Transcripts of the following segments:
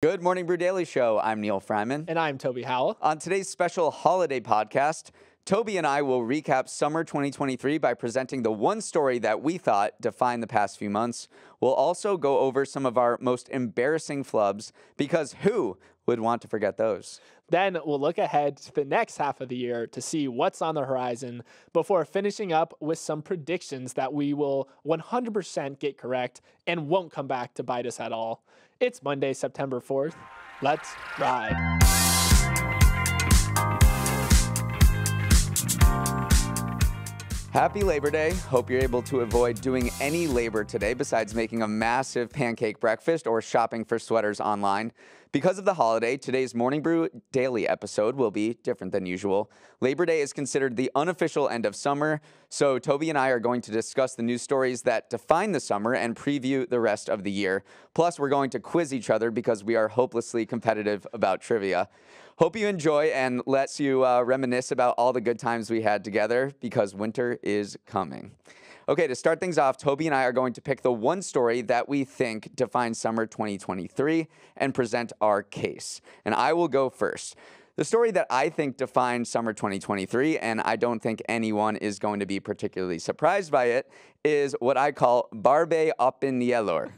Good morning, Brew Daily show. I'm Neal Freyman. And I'm Toby Howell. On today's special holiday podcast, Toby and I will recap summer 2023 by presenting the one story that we thought defined the past few months. We'll also go over some of our most embarrassing flubs, because who would want to forget those? Then we'll look ahead to the next half of the year to see what's on the horizon before finishing up with some predictions that we will 100% get correct and won't come back to bite us at all. It's Monday, September 4th. Let's ride. Happy Labor Day. Hope you're able to avoid doing any labor today besides making a massive pancake breakfast or shopping for sweaters online. Because of the holiday, today's Morning Brew Daily episode will be different than usual. Labor Day is considered the unofficial end of summer, so Toby and I are going to discuss the news stories that define the summer and preview the rest of the year. Plus, we're going to quiz each other because we are hopelessly competitive about trivia. Hope you enjoy and lets you reminisce about all the good times we had together, because winter is coming. Okay, to start things off, Toby and I are going to pick the one story that we think defines summer 2023 and present our case. And I will go first. The story that I think defines summer 2023, and I don't think anyone is going to be particularly surprised by it, is what I call Barbenheimer.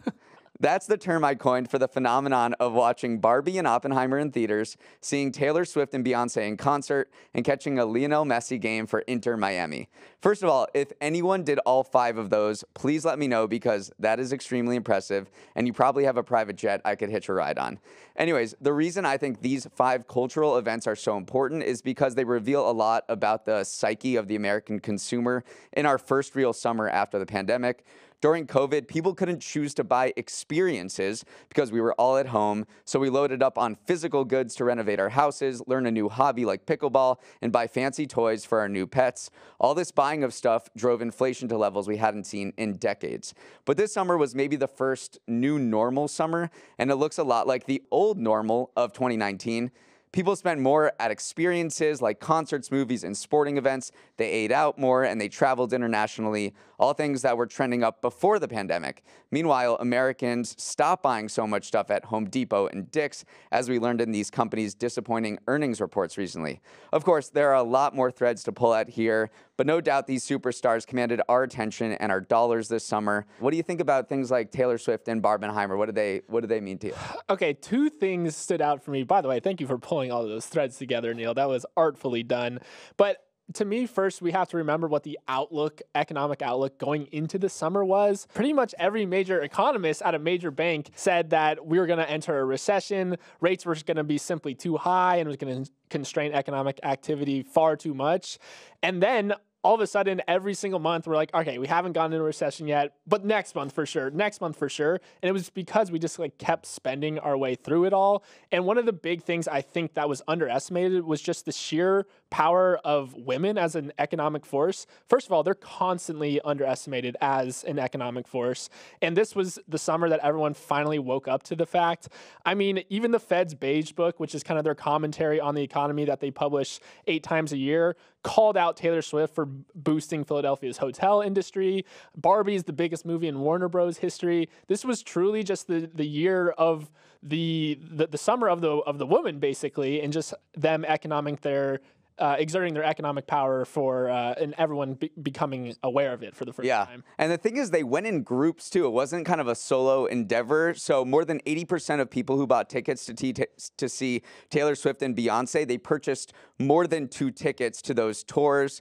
That's the term I coined for the phenomenon of watching Barbie and Oppenheimer in theaters, seeing Taylor Swift and Beyonce in concert, and catching a Lionel Messi game for Inter Miami. First of all, if anyone did all 5 of those, please let me know, because that is extremely impressive, and you probably have a private jet I could hitch a ride on. Anyways, the reason I think these 5 cultural events are so important is because they reveal a lot about the psyche of the American consumer in our first real summer after the pandemic. During COVID, people couldn't choose to buy experiences because we were all at home, so we loaded up on physical goods to renovate our houses, learn a new hobby like pickleball, and buy fancy toys for our new pets. All this buying of stuff drove inflation to levels we hadn't seen in decades. But this summer was maybe the first new normal summer, and it looks a lot like the old normal of 2019. People spent more at experiences like concerts, movies, and sporting events. They ate out more and they traveled internationally, all things that were trending up before the pandemic. Meanwhile, Americans stopped buying so much stuff at Home Depot and Dick's, as we learned in these companies' disappointing earnings reports recently. Of course, there are a lot more threads to pull at here, but no doubt these superstars commanded our attention and our dollars this summer. What do you think about things like Taylor Swift and Barbenheimer? What do they mean to you? Okay, 2 things stood out for me. By the way, thank you for pulling all of those threads together, Neal. That was artfully done. But to me, first, we have to remember what the economic outlook going into the summer was. Pretty much every major economist at a major bank said that we were going to enter a recession, rates were going to be simply too high, and it was going to constrain economic activity far too much. And then all of a sudden, every single month, we're like, okay, we haven't gone into a recession yet, but next month for sure. And it was because we just kept spending our way through it all. And one of the big things I think that was underestimated was just the sheer power of women as an economic force. First of all, they're constantly underestimated as an economic force. And this was the summer that everyone finally woke up to the fact. I mean, even the Fed's Beige Book, which is kind of their commentary on the economy that they publish 8 times a year, called out Taylor Swift for boosting Philadelphia's hotel industry. Barbie is the biggest movie in Warner Bros. History. This was truly just the year of the summer of the woman, basically, and just them exerting their economic power and everyone becoming aware of it for the first time. And the thing is, they went in groups too. It wasn't kind of a solo endeavor. So more than 80% of people who bought tickets to see Taylor Swift and Beyonce, they purchased more than 2 tickets to those tours.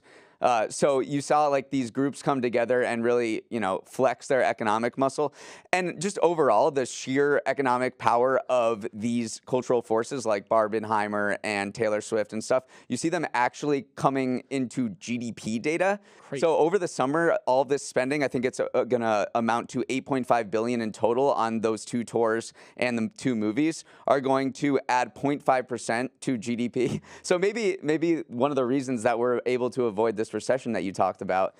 So you saw like these groups come together and really, flex their economic muscle. And just overall, the sheer economic power of these cultural forces like Barbenheimer and Taylor Swift and stuff, you see them actually coming into GDP data. Crazy. So over the summer, all this spending, I think it's going to amount to $8.5 billion in total on those 2 tours, and the 2 movies are going to add 0.5% to GDP. So maybe one of the reasons that we're able to avoid this first recession that you talked about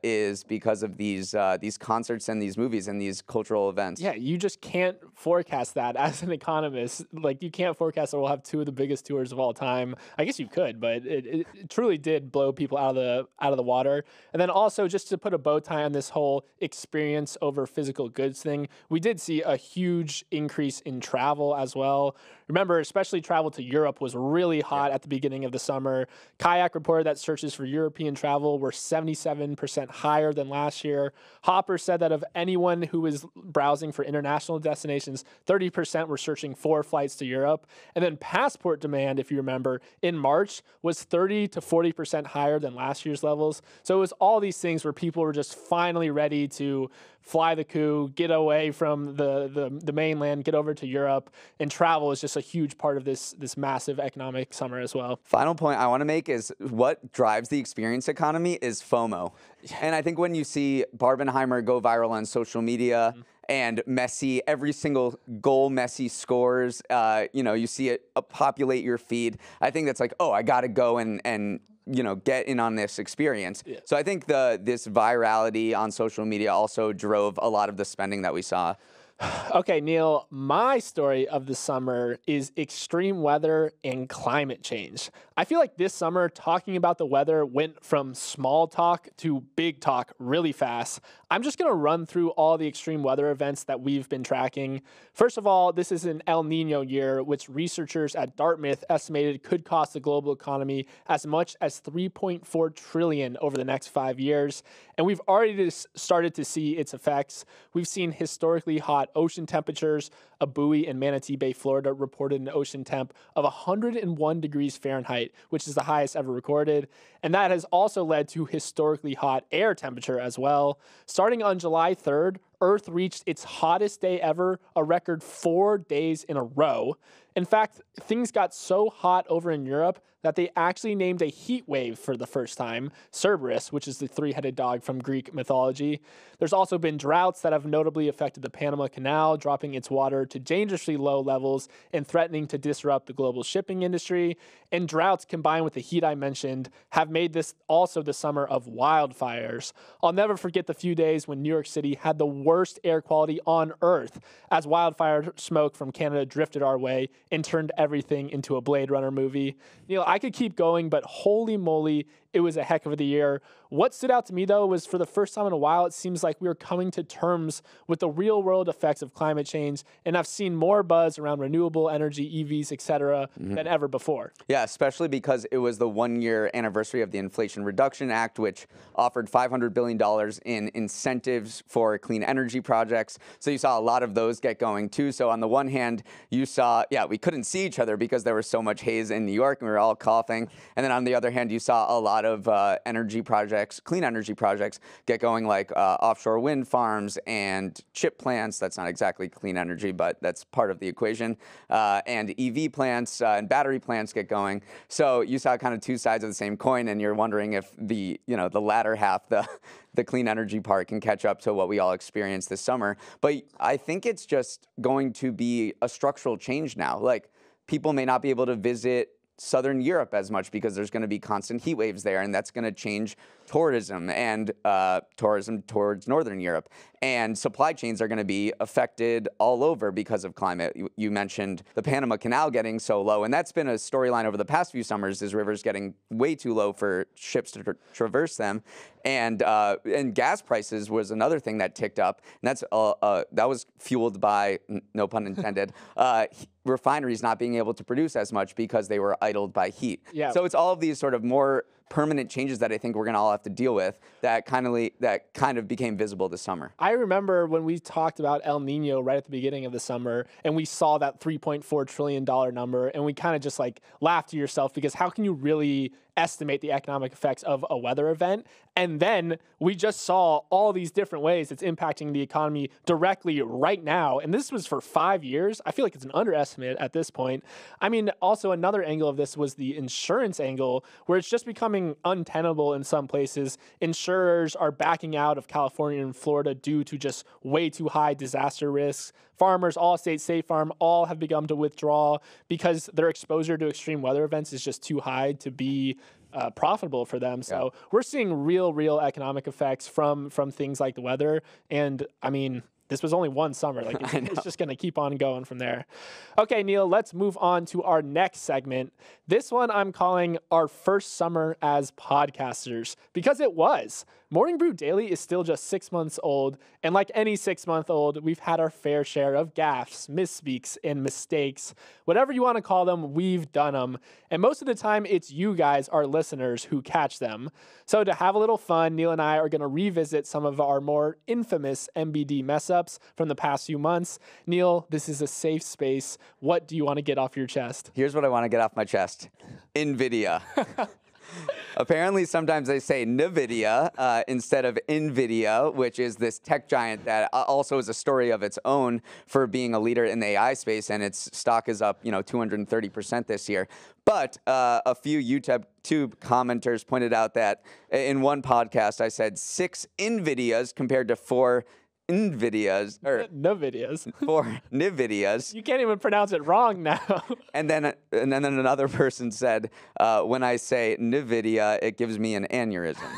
is because of these concerts and these movies and these cultural events. Yeah, you just can't forecast that as an economist. Like, you can't forecast that we'll have two of the biggest tours of all time. I guess you could, but it truly did blow people out of the water. And then also, just to put a bow tie on this whole experience over physical goods thing, we did see a huge increase in travel as well. Remember, especially travel to Europe was really hot at the beginning of the summer. Kayak reported that searches for European travel were 77% higher than last year. Hopper said that of anyone who was browsing for international destinations, 30% were searching for flights to Europe. And then passport demand, if you remember, in March was 30 to 40% higher than last year's levels. So it was all these things where people were just finally ready to fly the coup, get away from the mainland, get over to Europe, and travel is just a huge part of this massive economic summer as well. Final point I want to make is what drives the experience economy is FOMO. And I think when you see Barbenheimer go viral on social media, and Messi, every single goal Messi scores, you see it populate your feed. I think that's like, oh, I got to go and get in on this experience. Yeah. So I think this virality on social media also drove a lot of the spending that we saw. Okay, Neal, my story of the summer is extreme weather and climate change. I feel like this summer, talking about the weather went from small talk to big talk really fast. I'm just going to run through all the extreme weather events that we've been tracking. First of all, this is an El Nino year, which researchers at Dartmouth estimated could cost the global economy as much as $3.4 trillion over the next 5 years. And we've already started to see its effects. We've seen historically hot ocean temperatures. A buoy in Manatee Bay, Florida, reported an ocean temp of 101 degrees Fahrenheit, which is the highest ever recorded. And that has also led to historically hot air temperature as well. Starting on July 3rd, Earth reached its hottest day ever, a record 4 days in a row. In fact, things got so hot over in Europe that they actually named a heat wave for the first time, Cerberus, which is the three-headed dog from Greek mythology. There's also been droughts that have notably affected the Panama Canal, dropping its water to dangerously low levels and threatening to disrupt the global shipping industry. And droughts combined with the heat I mentioned have made this also the summer of wildfires. I'll never forget the few days when New York City had the worst air quality on Earth as wildfire smoke from Canada drifted our way and turned everything into a Blade Runner movie. Neal, I could keep going, but holy moly, it was a heck of a year. What stood out to me, though, was for the first time in a while, it seems like we are coming to terms with the real-world effects of climate change, and I've seen more buzz around renewable energy, EVs, etc., than ever before. Yeah, especially because it was the one-year anniversary of the Inflation Reduction Act, which offered $500 billion in incentives for clean energy projects. So you saw a lot of those get going, too. So on the one hand, you saw, we couldn't see each other because there was so much haze in New York, and we were all coughing. And then on the other hand, you saw a lot of energy projects, clean energy projects, get going, like offshore wind farms and chip plants. That's not exactly clean energy, but that's part of the equation. And EV plants and battery plants get going. So you saw kind of two sides of the same coin, and you're wondering if the latter half, the clean energy part, can catch up to what we all experienced this summer. But I think it's just going to be a structural change now. Like, people may not be able to visit Southern Europe as much because there's going to be constant heat waves there, and that's going to change tourism and tourism towards Northern Europe. And supply chains are going to be affected all over because of climate. You mentioned the Panama Canal getting so low, and that's been a storyline over the past few summers, is rivers getting way too low for ships to traverse them. And gas prices was another thing that ticked up, and that was fueled by, no pun intended, refineries not being able to produce as much because they were idled by heat. Yeah. So it's all of these sort of more permanent changes that I think we're going to all have to deal with that kind of became visible this summer. I remember when we talked about El Nino right at the beginning of the summer, and we saw that $3.4 trillion number, and we kind of just like laughed to yourself, because how can you really estimate the economic effects of a weather event? And then we just saw all these different ways it's impacting the economy directly right now. And this was for 5 years. I feel like it's an underestimate at this point. I mean, also another angle of this was the insurance angle, where it's just becoming becoming untenable in some places. Insurers are backing out of California and Florida due to just way too high disaster risks. Farmers, Allstate, State Farm, all have begun to withdraw because their exposure to extreme weather events is just too high to be profitable for them. So we're seeing real economic effects from things like the weather. And I mean, this was only one summer. Like it's just going to keep on going from there. Okay, Neal, let's move on to our next segment. This one I'm calling our first summer as podcasters, because it was. Morning Brew Daily is still just 6 months old, and like any 6-month-old, we've had our fair share of gaffes, misspeaks, and mistakes. Whatever you want to call them, we've done them. And most of the time, it's you guys, our listeners, who catch them. So to have a little fun, Neal and I are going to revisit some of our more infamous MBD mess-ups from the past few months. Neal, this is a safe space. What do you want to get off your chest? Here's what I want to get off my chest. NVIDIA. Apparently, sometimes they say NVIDIA instead of NVIDIA, which is this tech giant that also is a story of its own for being a leader in the AI space, and its stock is up, 230% this year. But a few YouTube commenters pointed out that in one podcast, I said 6 NVIDIAs compared to 4 NVIDIAs or NVIDIAs. 4 NVIDIAs. You can't even pronounce it wrong now. And then another person said, when I say NVIDIA, it gives me an aneurysm.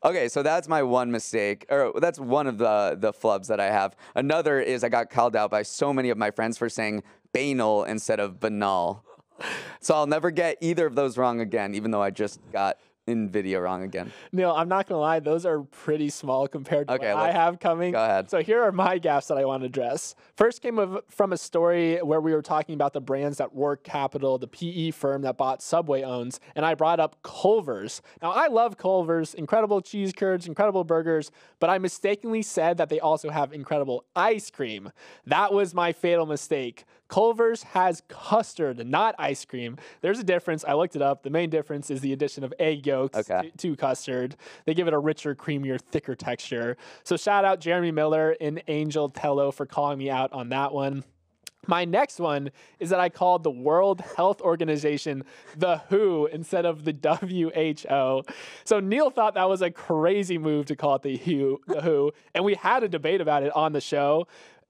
Okay, so that's my one mistake, or that's one of the flubs that I have. Another is I got called out by so many of my friends for saying banal instead of banal. So I'll never get either of those wrong again, even though I just got NVIDIA wrong again. Neal, I'm not going to lie. Those are pretty small compared to what I have coming. Go ahead. So here are my gaffes that I want to address. First came from a story where we were talking about the brands that Work Capital, the PE firm that bought Subway, owns, and I brought up Culver's. Now, I love Culver's, incredible cheese curds, incredible burgers, but I mistakenly said that they also have incredible ice cream. That was my fatal mistake. Culver's has custard, not ice cream. There's a difference. I looked it up. The main difference is the addition of egg yolks to custard. They give it a richer, creamier, thicker texture. So shout out Jeremy Miller and Angel Tello for calling me out on that one. My next one is that I called the World Health Organization the WHO instead of the WHO. So Neal thought that was a crazy move to call it the WHO, and we had a debate about it on the show.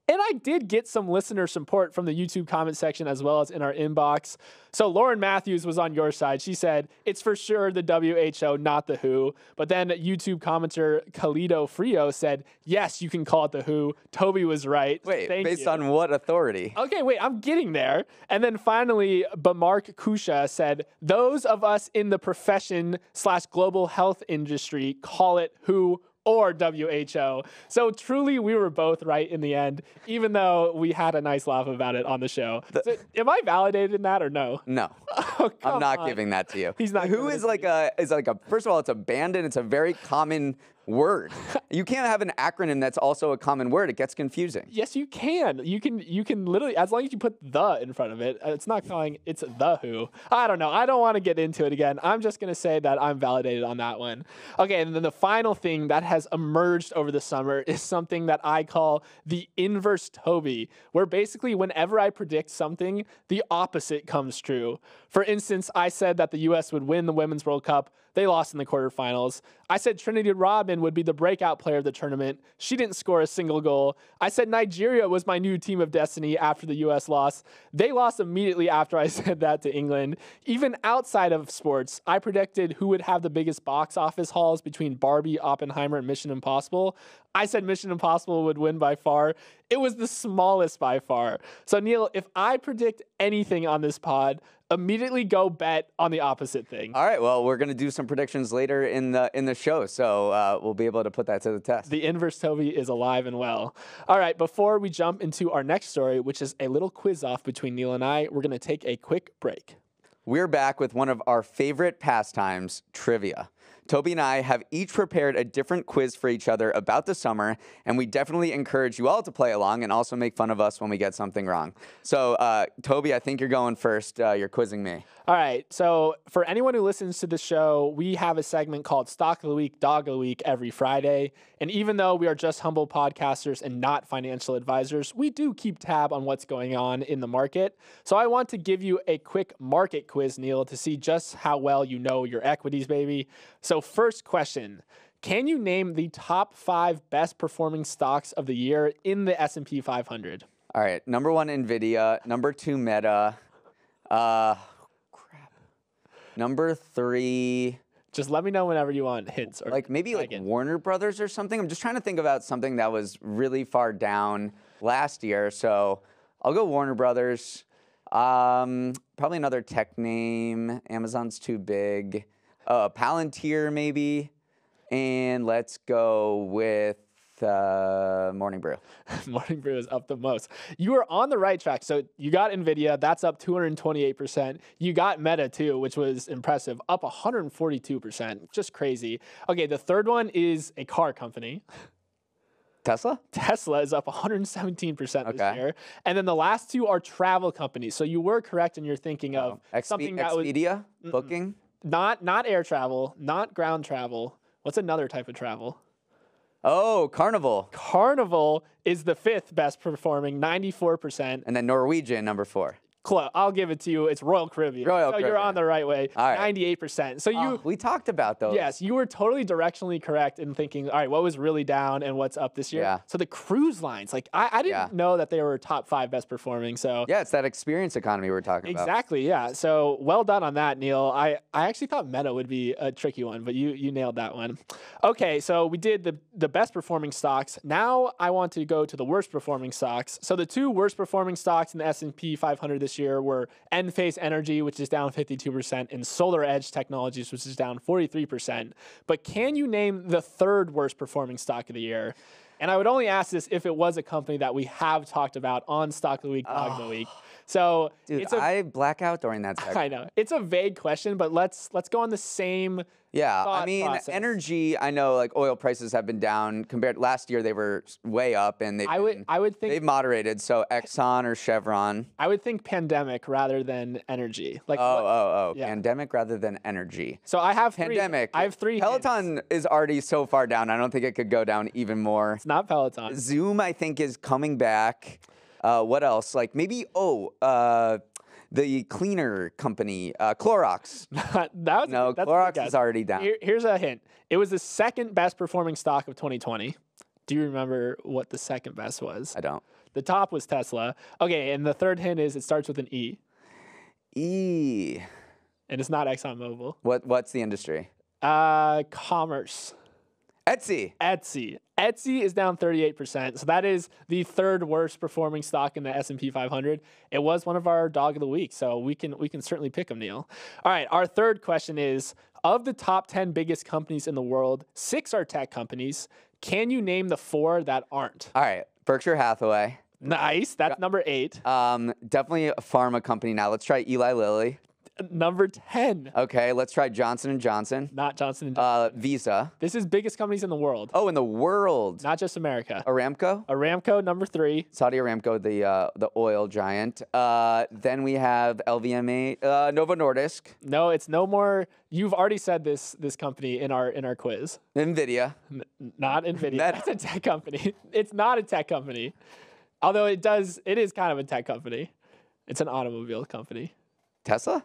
And I did get some listener support from the YouTube comment section as well as in our inbox. So Lauren Matthews was on your side. She said, it's for sure the WHO, not the WHO. But then YouTube commenter Kalido Frio said, yes, you can call it the WHO. Toby was right. Wait, based on what authority? Okay, wait, I'm getting there. And then finally, Bamark Kusha said, those of us in the profession/global health industry call it WHO or WHO. So truly, we were both right in the end, even though we had a nice laugh about it on the show. So, am I validated in that or no? No. Oh, I'm not giving that to you. He's not. Who is like a first of all, it's a band and it's a very common word. You can't have an acronym that's also a common word. It gets confusing. Yes, you can. You can literally, as long as you put the in front of it, it's not calling, it's the WHO. I don't know. I don't want to get into it again. I'm just going to say that I'm validated on that one. Okay, and then the final thing that has emerged over the summer is something that I call the inverse Toby, where basically whenever I predict something, the opposite comes true. For instance, I said that the U.S. would win the Women's World Cup. They lost in the quarterfinals. I said Trinity Rodman would be the breakout player of the tournament. She didn't score a single goal. I said Nigeria was my new team of destiny after the U.S. lost. They lost immediately after I said that to England. Even outside of sports, I predicted who would have the biggest box office hauls between Barbie, Oppenheimer, and Mission Impossible. I said Mission Impossible would win by far. It was the smallest by far. So, Neal, if I predict anything on this pod, immediately go bet on the opposite thing. All right. Well, we're going to do some predictions later in the show, so we'll be able to put that to the test. The inverse Toby is alive and well. All right. Before we jump into our next story, which is a little quiz off between Neal and I, we're going to take a quick break. We're back with one of our favorite pastimes, trivia. Toby and I have each prepared a different quiz for each other about the summer, and we definitely encourage you all to play along and also make fun of us when we get something wrong. So, Toby, I think you're going first. You're quizzing me. All right. So for anyone who listens to the show, we have a segment called Stock of the Week, Dog of the Week every Friday. And even though we are just humble podcasters and not financial advisors, we do keep tab on what's going on in the market. So I want to give you a quick market quiz quiz, Neal, to see just how well you know your equities, baby. So first question, can you name the top 5 best performing stocks of the year in the S&P 500? All right. Number 1, NVIDIA. Number 2, Meta. Crap. Number 3... Just let me know whenever you want hints. Or like maybe like Warner Brothers or something. I'm just trying to think about something that was really far down last year. So I'll go Warner Brothers. Probably another tech name. Amazon's too big. Palantir maybe. And let's go with Morning Brew. Morning Brew is up the most. You are on the right track. So you got NVIDIA, that's up 228%. You got Meta too, which was impressive, up 142%. Just crazy. Okay, the third one is a car company. Tesla? Tesla is up 117% this year. And then the last 2 are travel companies. So you were correct in your thinking of something that was... Expedia? Booking? Not air travel, not ground travel. What's another type of travel? Oh, Carnival. Carnival is the 5th best performing, 94%. And then Norwegian, number 4. I'll give it to you. It's Royal Caribbean. So you're on the right way. All right. 98%. So we talked about those. Yes, you were totally directionally correct in thinking, all right, what was really down and what's up this year? Yeah. So the cruise lines, like I didn't know that they were top 5 best performing. So yeah, it's that experience economy we're talking about. Exactly. Yeah. So well done on that, Neal. I actually thought Meta would be a tricky one, but you nailed that one. Okay, so we did the best performing stocks. Now I want to go to the worst performing stocks. So the 2 worst performing stocks in the S&P 500 this year were Enphase Energy, which is down 52%, and Solar Edge Technologies, which is down 43%. But can you name the 3rd worst performing stock of the year? And I would only ask this if it was a company that we have talked about on Stock of the Week, Dog of the Week. So dude, I black out during that section. I know. It's a vague question, but let's go on the same I mean, process. energy, I know like oil prices have been down compared last year they were way up and I would think they've moderated, so Exxon or Chevron. I would think pandemic rather than energy. Like pandemic rather than energy. So I have pandemic. I have 3 Peloton hints. Is already so far down. I don't think it could go down even more. It's not Peloton. Zoom I think is coming back. What else? Like maybe the cleaner company, Clorox. Clorox is already down. Here's a hint. It was the 2nd best performing stock of 2020. Do you remember what the 2nd best was? I don't. The top was Tesla. Okay, and the 3rd hint is it starts with an E. E. And it's not ExxonMobil. What's the industry? Commerce. Etsy. Etsy is down 38%. So that is the 3rd worst performing stock in the S&P 500. It was one of our Dog of the Week, so we can certainly pick them, Neal. All right, our 3rd question is, of the top 10 biggest companies in the world, 6 are tech companies. Can you name the 4 that aren't? All right, Berkshire Hathaway. Nice. That's number 8. Definitely a pharma company now. Let's try Eli Lilly. Number 10. Okay, let's try Johnson & Johnson. Not Johnson & Johnson. Visa. This is biggest companies in the world. Oh, in the world. Not just America. Aramco, number 3. Saudi Aramco, the oil giant. Then we have LVMH, Novo Nordisk. No, it's no more. You've already said this company in our quiz. NVIDIA. Not NVIDIA. That's a tech company. It's not a tech company. Although it is kind of a tech company. It's an automobile company. Tesla,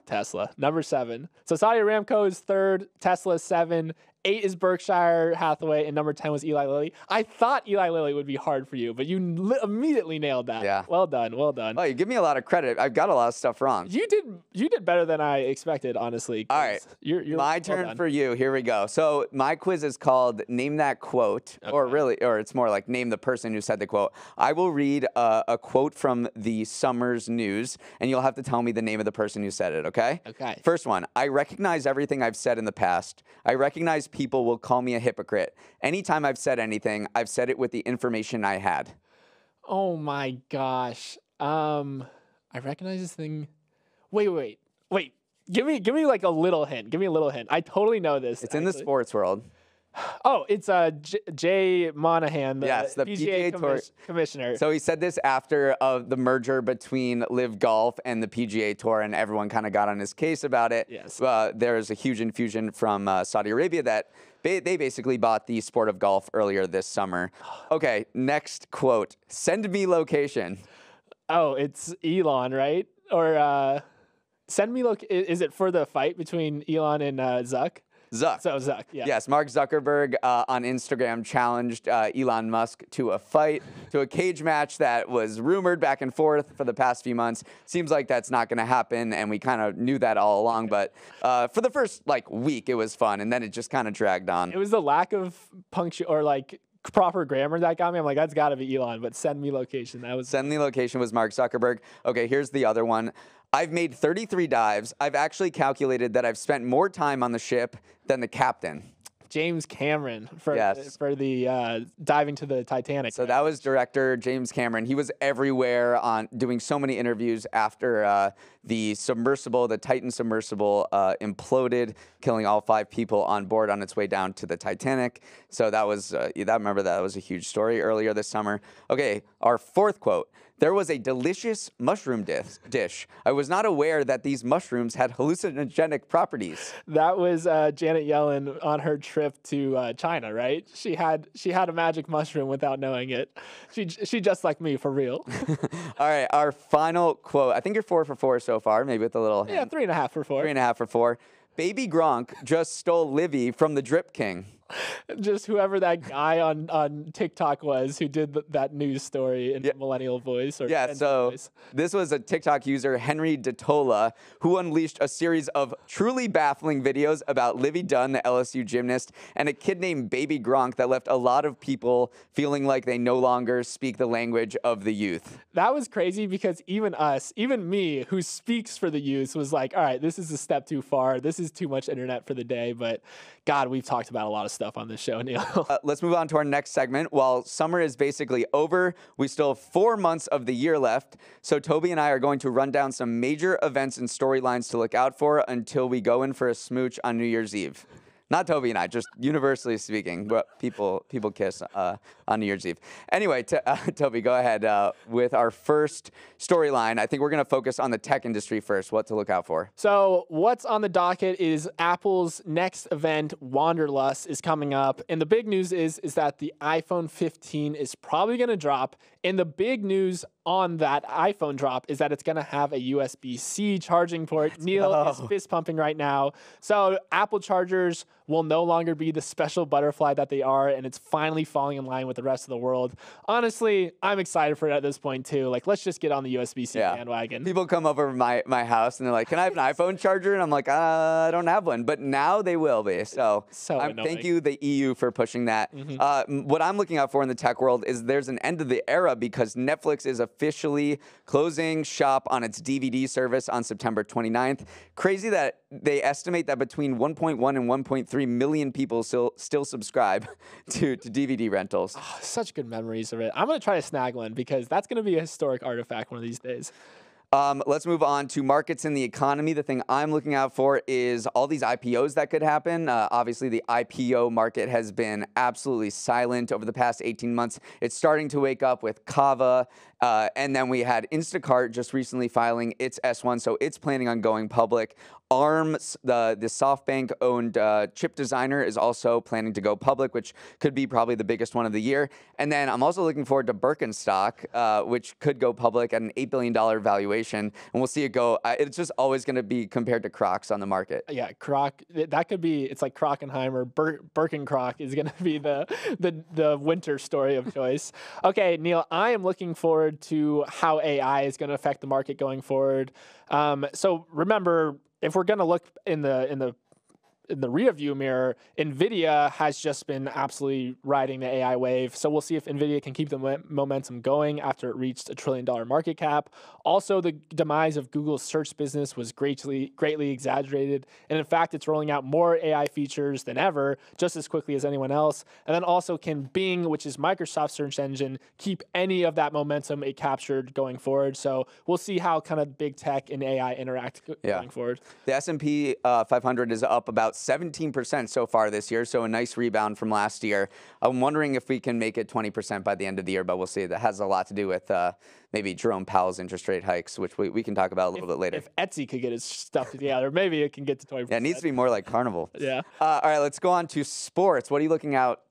number 7. So Saudi Aramco is 3rd, Tesla is 7, 8 is Berkshire Hathaway, and number 10 was Eli Lilly. I thought Eli Lilly would be hard for you, but you immediately nailed that. Yeah. Well done. Oh, you give me a lot of credit. I've got a lot of stuff wrong. You did better than I expected, honestly. All right. You're my turn for you. Here we go. So my quiz is called Name That Quote, or it's more like Name the Person Who Said the Quote. I will read a quote from the summer's news, and you'll have to tell me the name of the person who said it, okay? Okay. First one, I recognize everything I've said in the past. I recognize people will call me a hypocrite. Anytime I've said anything, I've said it with the information I had. Oh my gosh. I recognize this thing. Wait. Give me like a little hint. Give me a little hint. I totally know this. It's in the sports world. Oh, it's Jay Monahan, the PGA Tour commissioner. So he said this after the merger between Live Golf and the PGA Tour, and everyone kind of got on his case about it. Yes. There's a huge infusion from Saudi Arabia that they basically bought the sport of golf earlier this summer. Okay, next quote. Send me location. Oh, it's Elon, right? Or Send me is it for the fight between Elon and Zuck? Zuck. So Zuck, yeah. Yes, Mark Zuckerberg on Instagram challenged Elon Musk to a fight, to a cage match that was rumored back and forth for the past few months. Seems like that's not going to happen, and we kind of knew that all along. But for the first week, it was fun, and then it just kind of dragged on. It was the lack of proper grammar that got me. I'm like, that's got to be Elon, but send me location. Send me location was Mark Zuckerberg. Okay, here's the other one. I've made 33 dives. I've actually calculated that I've spent more time on the ship than the captain. James Cameron for the diving to the Titanic. So that was director James Cameron. He was everywhere on doing so many interviews after the Titan submersible imploded, killing all 5 people on board on its way down to the Titanic. So that was, remember that was a huge story earlier this summer. Okay, our 4th quote. There was a delicious mushroom dish. I was not aware that these mushrooms had hallucinogenic properties. That was Janet Yellen on her trip to China, right? She had a magic mushroom without knowing it. She just like me, for real. All right, our final quote. I think you're 4 for 4 so far, maybe with a little hint. Yeah, 3.5 for 4. 3.5 for 4. Baby Gronk just stole Livy from the Drip King. Just whoever that guy on TikTok was who did that news story in millennial voice. Voice. This was a TikTok user, Henry DeTola, who unleashed a series of truly baffling videos about Livy Dunn, the LSU gymnast, and a kid named Baby Gronk that left a lot of people feeling like they no longer speak the language of the youth. That was crazy because even me, who speaks for the youth, was like, all right, this is a step too far. This is too much internet for the day. But God, we've talked about a lot of stuff on this show, Neal. Let's move on to our next segment. While summer is basically over, we still have 4 months of the year left. So Toby and I are going to run down some major events and storylines to look out for until we go in for a smooch on New Year's Eve. Not Toby and I, just universally speaking, but people kiss on New Year's Eve. Anyway, Toby, go ahead with our first storyline. I think we're going to focus on the tech industry first, what to look out for. So what's on the docket is Apple's next event, Wanderlust, is coming up. And the big news is that the iPhone 15 is probably going to drop. And the big news on that iPhone drop is that it's going to have a USB-C charging port. Neal is fist pumping right now. So Apple chargers will no longer be the special butterfly that they are, and it's finally falling in line with the rest of the world. Honestly, I'm excited for it at this point too. Let's just get on the USB-C bandwagon. People come over my house and they're like, "Can I have an iPhone charger?" And I'm like, "I don't have one," but now they will be. So thank you, the EU, for pushing that. What I'm looking out for in the tech world is there's an end of the era because Netflix is officially closing shop on its DVD service on September 29th. Crazy that they estimate that between 1.1 and 1.3 million people still subscribe to DVD rentals. Oh, such good memories of it. I'm going to try to snag one because that's going to be a historic artifact one of these days. Let's move on to markets in the economy. The thing I'm looking out for is all these IPOs that could happen. Obviously, the IPO market has been absolutely silent over the past 18 months. It's starting to wake up with Kava. And then we had Instacart just recently filing its S1, so it's planning on going public. ARM, the SoftBank-owned chip designer, is also planning to go public, which could be probably the biggest one of the year. And then I'm also looking forward to Birkenstock, which could go public at an $8 billion valuation. And we'll see it go. It's just always going to be compared to Crocs on the market. Yeah, Croc. That could be. It's like Crockenheimer. Birkencroc is going to be the winter story of choice. Okay, Neal, I am looking forward to how AI is going to affect the market going forward. So remember, if we're going to look in the rear view mirror, NVIDIA has just been absolutely riding the AI wave. So we'll see if NVIDIA can keep the momentum going after it reached $1 trillion market cap. Also, the demise of Google's search business was greatly exaggerated. And in fact, it's rolling out more AI features than ever, just as quickly as anyone else. And then also, can Bing, which is Microsoft's search engine, keep any of that momentum it captured going forward? So we'll see how kind of big tech and AI interact going forward. The S&P 500 is up about 17% so far this year, so a nice rebound from last year. I'm wondering if we can make it 20% by the end of the year, but we'll see. That has a lot to do with maybe Jerome Powell's interest rate hikes, which we can talk about a little bit later. If Etsy could get its stuff together, maybe it can get to 20%. Yeah, it needs to be more like Carnival. Yeah. All right, let's go on to sports. What are you looking out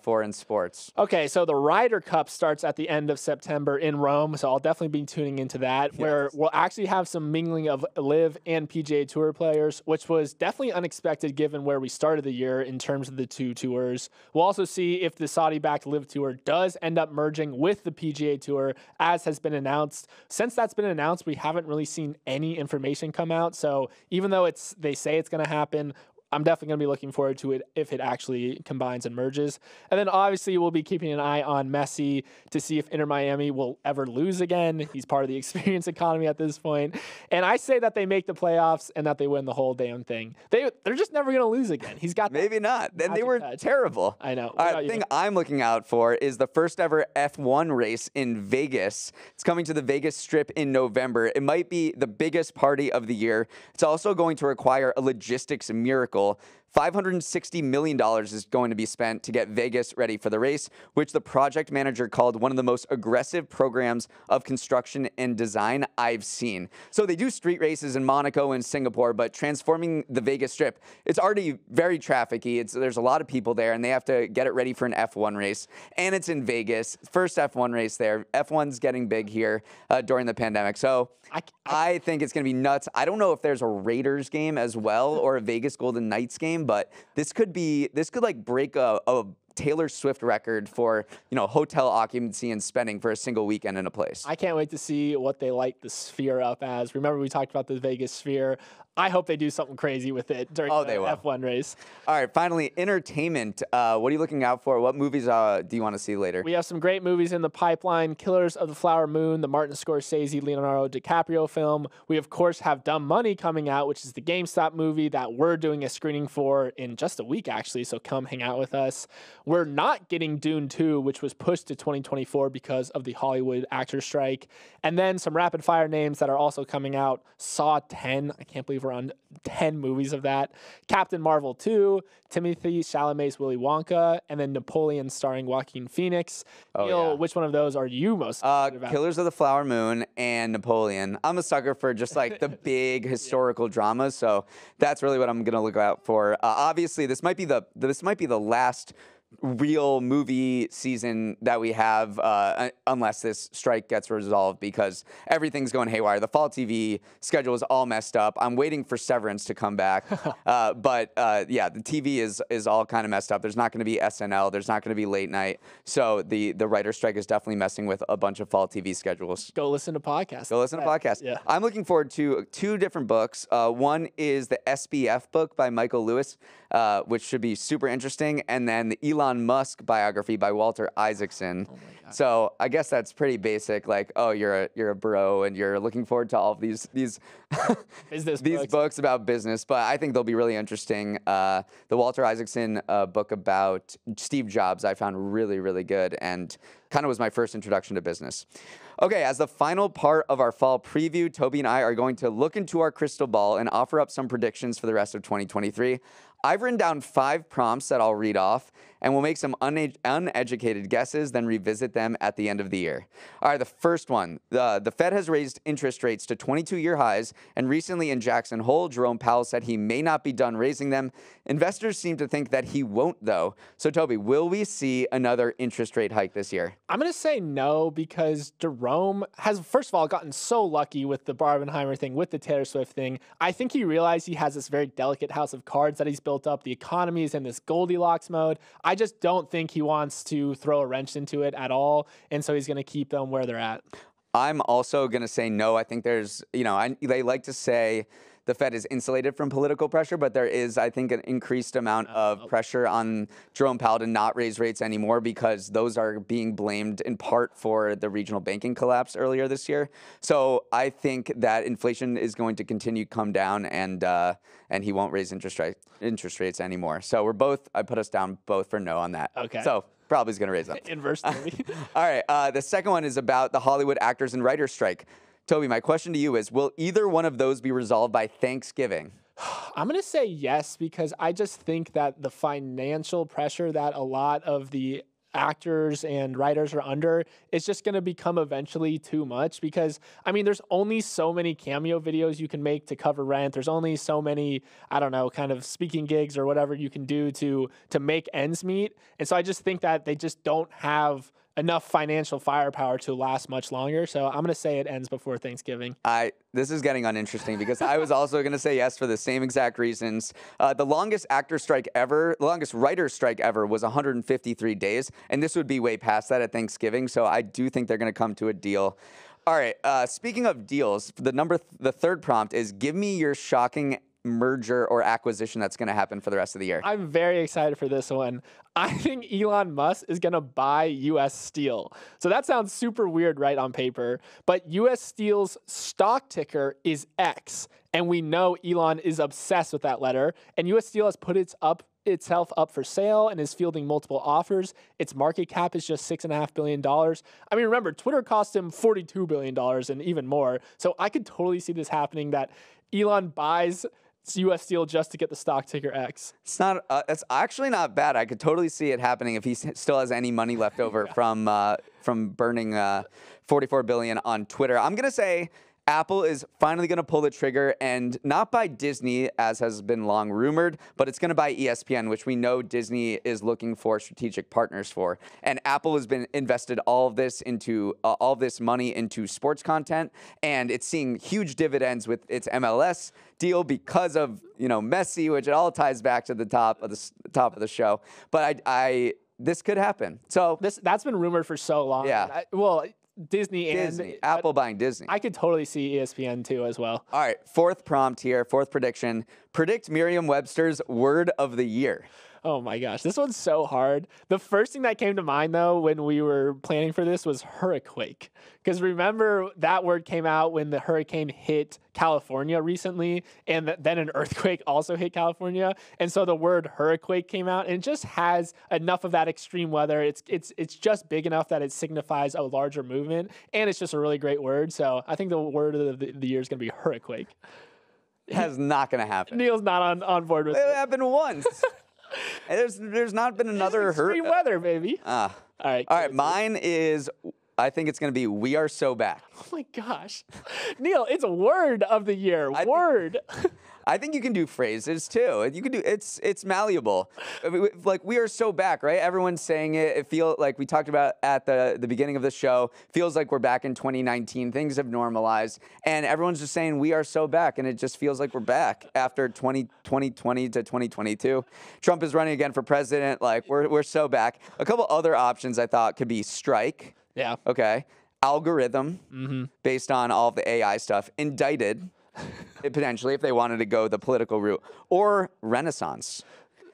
for in sports? Okay, so the Ryder Cup starts at the end of September in Rome, so I'll definitely be tuning into that, where we'll actually have some mingling of LIV and PGA Tour players, which was definitely unexpected given where we started the year in terms of the two tours. We'll also see if the Saudi-backed LIV Tour does end up merging with the PGA Tour, as has been announced. Since that's been announced, we haven't really seen any information come out, so even though they say it's going to happen, I'm definitely going to be looking forward to it if it actually combines and merges. And then obviously we'll be keeping an eye on Messi to see if Inter Miami will ever lose again. He's part of the experience economy at this point. And I say that they make the playoffs and that they win the whole damn thing. They're just never going to lose again. He's got Maybe not. Then they were terrible. I know. All right, the thing I'm looking out for is the first ever F1 race in Vegas. It's coming to the Vegas Strip in November. It might be the biggest party of the year. It's also going to require a logistics miracle. $560 million is going to be spent to get Vegas ready for the race, which the project manager called one of the most aggressive programs of construction and design I've seen. So they do street races in Monaco and Singapore, but transforming the Vegas Strip, it's already very trafficy. There's a lot of people there, and they have to get it ready for an F1 race. And it's in Vegas. First F1 race there. F1's getting big here during the pandemic. So I think it's going to be nuts. I don't know if there's a Raiders game as well or a Vegas Golden Knights game, but this could like break a Taylor Swift record for, hotel occupancy and spending for a single weekend in a place. I can't wait to see what they light the Sphere up as. Remember we talked about the Vegas Sphere. I hope they do something crazy with it during the F1 race. All right, finally, entertainment. What are you looking out for? What movies do you want to see later? We have some great movies in the pipeline. Killers of the Flower Moon, the Martin Scorsese, Leonardo DiCaprio film. We, of course, have Dumb Money coming out, which is the GameStop movie that we're doing a screening for in just a week, actually, so come hang out with us. We're not getting Dune 2, which was pushed to 2024 because of the Hollywood actor strike. And then some rapid-fire names that are also coming out. Saw 10. I can't believe we're on 10 movies of that. Captain Marvel 2, Timothée Chalamet's Willy Wonka, and then Napoleon starring Joaquin Phoenix. Neal, which one of those are you most excited about? Killers of the Flower Moon and Napoleon. I'm a sucker for just like the big historical dramas, so that's really what I'm going to look out for. Obviously, this might be the last real movie season that we have unless this strike gets resolved, because everything's going haywire. The fall TV schedule is all messed up. I'm waiting for Severance to come back. But the TV is all kind of messed up. There's not going to be SNL. There's not going to be late night. So the writer strike is definitely messing with a bunch of fall TV schedules. Go listen to podcasts. Go listen to podcasts. Yeah. I'm looking forward to two different books. One is the SBF book by Michael Lewis, which should be super interesting. And then the Elon Musk biography by Walter Isaacson. Oh my God. So I guess that's pretty basic. Like, oh, you're a bro and you're looking forward to all of these books about business. But I think they'll be really interesting. The Walter Isaacson book about Steve Jobs I found really, really good and kind of was my first introduction to business. Okay, as the final part of our fall preview, Toby and I are going to look into our crystal ball and offer up some predictions for the rest of 2023. I've written down 5 prompts that I'll read off, and we'll make some uneducated guesses, then revisit them at the end of the year. All right, the first one. The Fed has raised interest rates to 22-year highs, and recently in Jackson Hole, Jerome Powell said he may not be done raising them. Investors seem to think that he won't, though. So, Toby, will we see another interest rate hike this year? I'm going to say no, because Jerome has, first of all, gotten so lucky with the Barbenheimer thing, with the Taylor Swift thing. I think he realized he has this very delicate house of cards that he's built up. The economy is in this Goldilocks mode. I just don't think he wants to throw a wrench into it at all, and so he's going to keep them where they're at. I'm also going to say no. I think there's, they like to say the Fed is insulated from political pressure, but there is, I think, an increased amount of pressure on Jerome Powell to not raise rates anymore, because those are being blamed in part for the regional banking collapse earlier this year. So I think that inflation is going to continue to come down, and he won't raise interest rates anymore. So I put us down both for no on that. Okay. So probably is going to raise them. Inverse. All right. The second one is about the Hollywood actors and writers strike. Toby, my question to you is, will either one of those be resolved by Thanksgiving? I'm going to say yes, because I just think that the financial pressure that a lot of the actors and writers are under, it's just going to become eventually too much because, I mean, there's only so many cameo videos you can make to cover rent. There's only so many, I don't know, kind of speaking gigs or whatever you can do to make ends meet. And so I just think that they just don't have enough financial firepower to last much longer. So I'm going to say it ends before Thanksgiving. This is getting uninteresting because I was also going to say yes for the same exact reasons. The longest actor strike ever, the longest writer strike ever was 153 days. And this would be way past that at Thanksgiving. So I do think they're going to come to a deal. All right. Speaking of deals, the third prompt is give me your shocking merger or acquisition that's going to happen for the rest of the year. I'm very excited for this one. I think Elon Musk is going to buy U.S. Steel. So that sounds super weird, right, on paper. But U.S. Steel's stock ticker is X. And we know Elon is obsessed with that letter. And U.S. Steel has put itself up for sale and is fielding multiple offers. Its market cap is just $6.5 billion. I mean, remember, Twitter cost him $42 billion and even more. So I could totally see this happening, that Elon buys U.S. Steel just to get the stock ticker X. It's actually not bad. I could totally see it happening if he still has any money left over from burning $44 billion on Twitter. I'm gonna say Apple is finally going to pull the trigger and not buy Disney, as has been long rumored, but it's going to buy ESPN, which we know Disney is looking for strategic partners for. And Apple has been invested all of this money into sports content, and it's seeing huge dividends with its MLS deal because of Messi, which it all ties back to the top of the show. But this could happen. So that's been rumored for so long. Yeah. Disney, Apple buying Disney. I could totally see ESPN too as well. All right, fourth prompt here, fourth prediction. Predict Merriam-Webster's word of the year. Oh my gosh, this one's so hard. The first thing that came to mind, though, when we were planning for this was hurricane. Because remember, that word came out when the hurricane hit California recently, and then an earthquake also hit California. And so the word hurricane came out, and it just has enough of that extreme weather. It's just big enough that it signifies a larger movement, and it's just a really great word. So I think the word of the year is going to be hurricane. That's not going to happen. Neal's not on board with it. It happened once. There's not been another extreme weather, baby. All right. Mine is, I think it's going to be "We Are So Back." Oh my gosh, Neal, it's a word of the year. I think you can do phrases too. You can do it's malleable. I mean, like "We Are So Back," right? Everyone's saying it. It feels like we talked about at the beginning of the show. Feels like we're back in 2019. Things have normalized, and everyone's just saying "We are so back," and it just feels like we're back after 2020 to 2022. Trump is running again for president. Like we're so back. A couple other options I thought could be strike. Yeah. Okay. Algorithm, based on all of the AI stuff. Indicted. Potentially, if they wanted to go the political route, or Renaissance.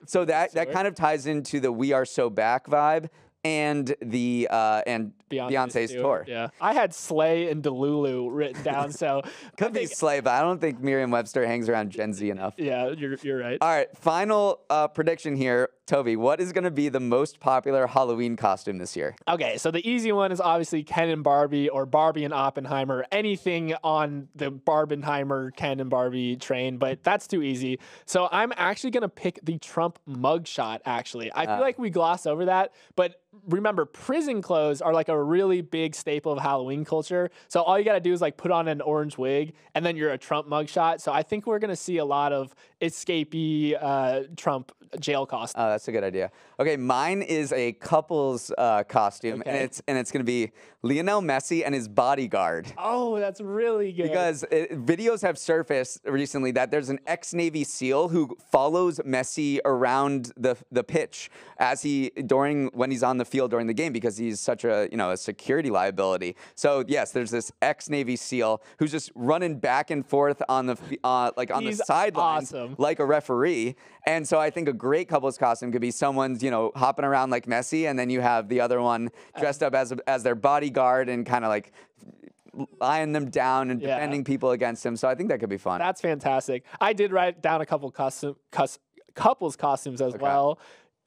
So that kind of ties into the "We Are So Back" vibe and the Beyonce's tour. Yeah, I had Slay and Delulu written down, so could be Slay, but I don't think Merriam-Webster hangs around Gen Z enough. Yeah, you're right. All right, final prediction here. Toby, what is going to be the most popular Halloween costume this year? Okay, so the easy one is obviously Ken and Barbie, or Barbie and Oppenheimer, anything on the Barbenheimer, Ken and Barbie train, but that's too easy. So I'm actually going to pick the Trump mugshot, actually. I feel like we gloss over that, but remember, prison clothes are like a really big staple of Halloween culture. So all you got to do is like put on an orange wig, and then you're a Trump mugshot. So I think we're going to see a lot of escapee Trump jail costumes. Oh, that's a good idea. Okay, mine is a couple's costume, and it's going to be Lionel Messi and his bodyguard. Oh, that's really good. Because videos have surfaced recently that there's an ex-Navy SEAL who follows Messi around the pitch when he's on the field during the game, because he's such a security liability. So yes, there's this ex-Navy SEAL who's just running back and forth on the sidelines, awesome, like a referee. And so I think a great couple's costume could be someone's hopping around like Messi, and then you have the other one dressed up as their bodyguard and kind of like eyeing them down and defending people against him. So I think that could be fun. That's fantastic. I did write down a couple couples costumes as well.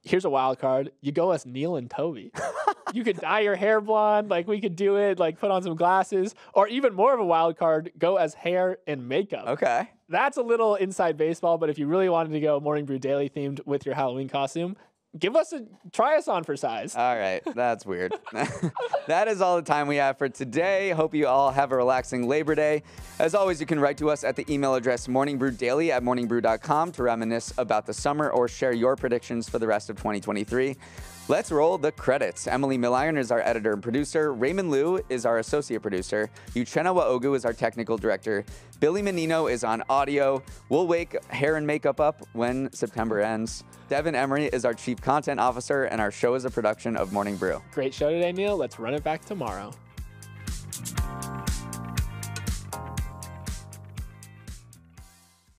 Here's a wild card. You go as Neal and Toby. You could dye your hair blonde. Like, we could do it. Like, put on some glasses. Or even more of a wild card, go as hair and makeup. Okay. That's a little inside baseball, but if you really wanted to go Morning Brew Daily themed with your Halloween costume, try us on for size. All right, that's weird. That is all the time we have for today. Hope you all have a relaxing Labor Day. As always, you can write to us at the email address morningbrewdaily@morningbrew.com to reminisce about the summer or share your predictions for the rest of 2023. Let's roll the credits. Emily Milliron is our editor and producer. Raymond Liu is our associate producer. Uchenna Waogu is our technical director. Billy Menino is on audio. We'll wake hair and makeup up when September ends. Devin Emery is our chief content officer, and our show is a production of Morning Brew. Great show today, Neal. Let's run it back tomorrow.